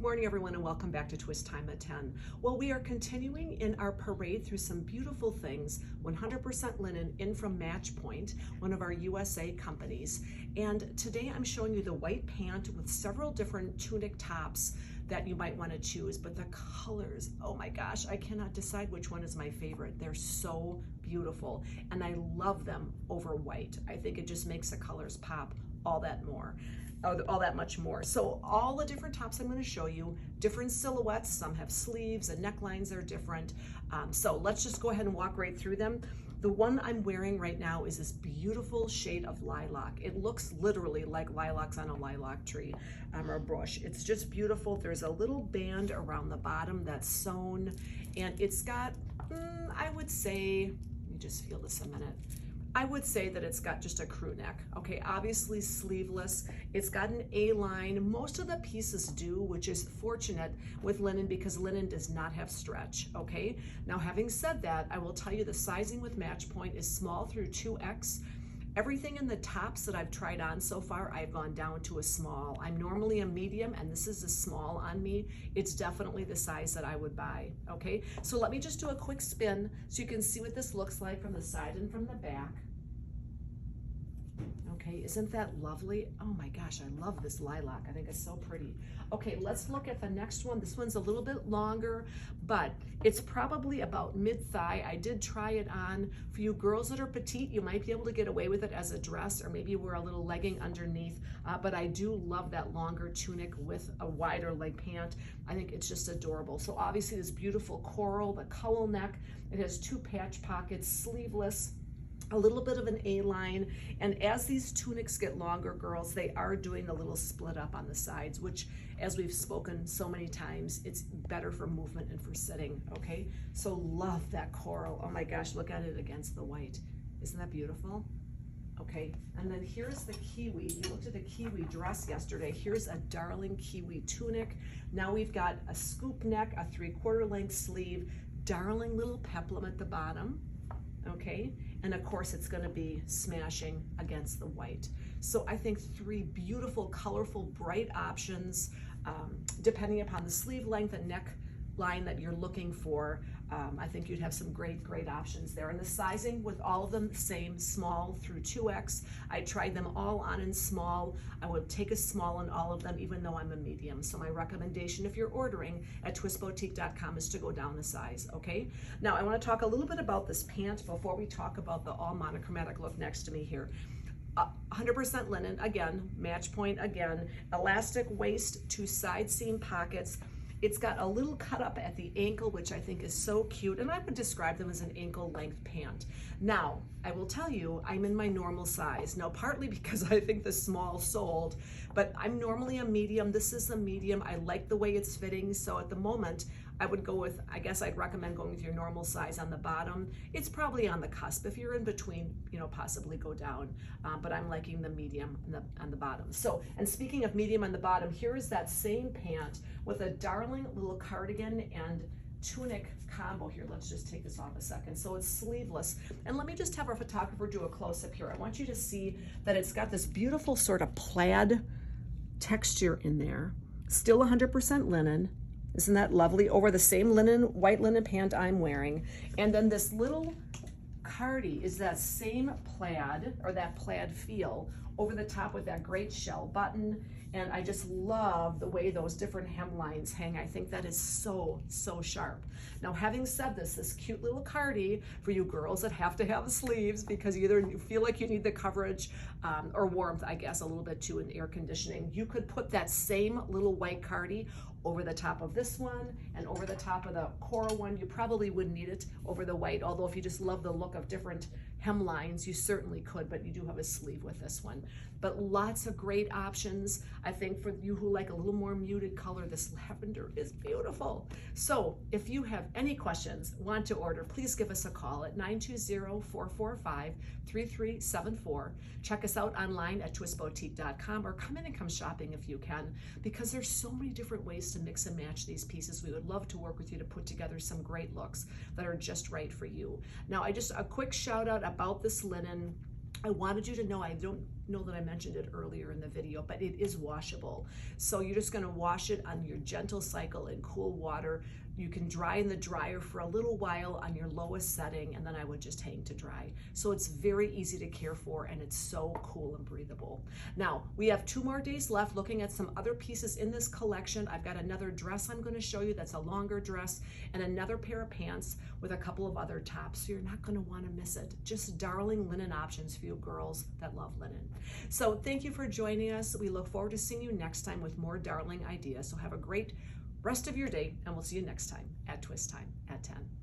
Morning everyone, and welcome back to Twist Time at 10. Well, we are continuing in our parade through some beautiful things, 100% linen in from Match Point, one of our USA companies. And today I'm showing you the white pant with several different tunic tops that you might want to choose, but the colors, oh my gosh, I cannot decide which one is my favorite. They're so beautiful, and I love them over white. I think it just makes the colors pop all that much more. So all the different tops I'm going to show you, different silhouettes. Some have sleeves and necklines are different. So let's just go ahead and walk right through them. The one I'm wearing right now is this beautiful shade of lilac. It looks literally like lilacs on a lilac tree or bush. It's just beautiful. There's a little band around the bottom that's sewn, and it's got, I would say, let me just feel this a minute. I would say that it's got just a crew neck. Okay, obviously sleeveless. It's got an A-line. Most of the pieces do, which is fortunate with linen because linen does not have stretch, okay? Now, having said that, I will tell you the sizing with Match Point is small through 2X. Everything in the tops that I've tried on so far, I've gone down to a small. I'm normally a medium, and this is a small on me. It's definitely the size that I would buy, okay? So let me just do a quick spin so you can see what this looks like from the side and from the back. Okay, isn't that lovely? Oh my gosh, I love this lilac. I think it's so pretty. Okay, let's look at the next one. This one's a little bit longer, but it's probably about mid-thigh. I did try it on. For you girls that are petite, you might be able to get away with it as a dress, or maybe wear a little legging underneath, but I do love that longer tunic with a wider leg pant. I think it's just adorable. So obviously this beautiful coral, the cowl neck. It has 2 patch pockets, sleeveless, a little bit of an A-line, and as these tunics get longer, girls, they are doing a little split up on the sides, which, as we've spoken so many times, it's better for movement and for sitting, okay? So love that coral. Oh my gosh, look at it against the white. Isn't that beautiful? Okay, and then here's the kiwi. You looked at the kiwi dress yesterday. Here's a darling kiwi tunic. Now we've got a scoop neck, a 3/4 length sleeve, darling little peplum at the bottom, okay? And of course it's gonna be smashing against the white. So I think 3 beautiful, colorful, bright options, depending upon the sleeve length and neck line that you're looking for. I think you'd have some great options there. And the sizing with all of them the same, small through 2X. I tried them all on in small. I would take a small in all of them, even though I'm a medium. So my recommendation if you're ordering at twistboutique.com is to go down a size, okay? Now I wanna talk a little bit about this pant before we talk about the all monochromatic look next to me here. 100% linen, again, Match Point again, elastic waist, 2 side seam pockets. It's got a little cut up at the ankle, which I think is so cute, and I would describe them as an ankle length pant. Now, I will tell you, I'm in my normal size. Now, partly because I think the small sold, but I'm normally a medium. This is a medium. I like the way it's fitting, so at the moment, I would go with, I guess I'd recommend going with your normal size on the bottom. It's probably on the cusp. If you're in between, you know, possibly go down, but I'm liking the medium on the bottom. So, and speaking of medium on the bottom, here is that same pant with a darling little cardigan and tunic combo here. Let's just take this off a second. So it's sleeveless. And let me just have our photographer do a close-up here. I want you to see that it's got this beautiful sort of plaid texture in there. Still 100% linen. Isn't that lovely? Over the same linen, white linen pant I'm wearing. And then this little cardi is that same plaid, or that plaid feel, over the top with that great shell button. And I just love the way those different hemlines hang. I think that is so sharp. Now, having said this, this cute little cardi for you girls that have to have sleeves because either you feel like you need the coverage or warmth, I guess, a little bit too in air conditioning, you could put that same little white cardi over the top of this one and over the top of the coral one. You probably wouldn't need it over the white, although if you just love the look of different hemlines, you certainly could, but you do have a sleeve with this one. But lots of great options. I think for you who like a little more muted color, this lavender is beautiful. So if you have any questions, want to order, please give us a call at 920-445-3374. Check us out online at twistboutique.com, or come in and come shopping if you can, because there's so many different ways to mix and match these pieces. We would love to work with you to put together some great looks that are just right for you. Now, a quick shout out about this linen. I wanted you to know I don't know that I mentioned it earlier in the video, but it is washable. So you're just gonna wash it on your gentle cycle in cool water. You can dry in the dryer for a little while on your lowest setting, and then I would just hang to dry. So it's very easy to care for, and it's so cool and breathable. Now, we have 2 more days left looking at some other pieces in this collection. I've got another dress I'm gonna show you that's a longer dress, and another pair of pants with a couple of other tops, so you're not gonna wanna miss it. Just darling linen options for you girls that love linen. So thank you for joining us. We look forward to seeing you next time with more darling ideas. So have a great rest of your day, and we'll see you next time at Twist Time at 10.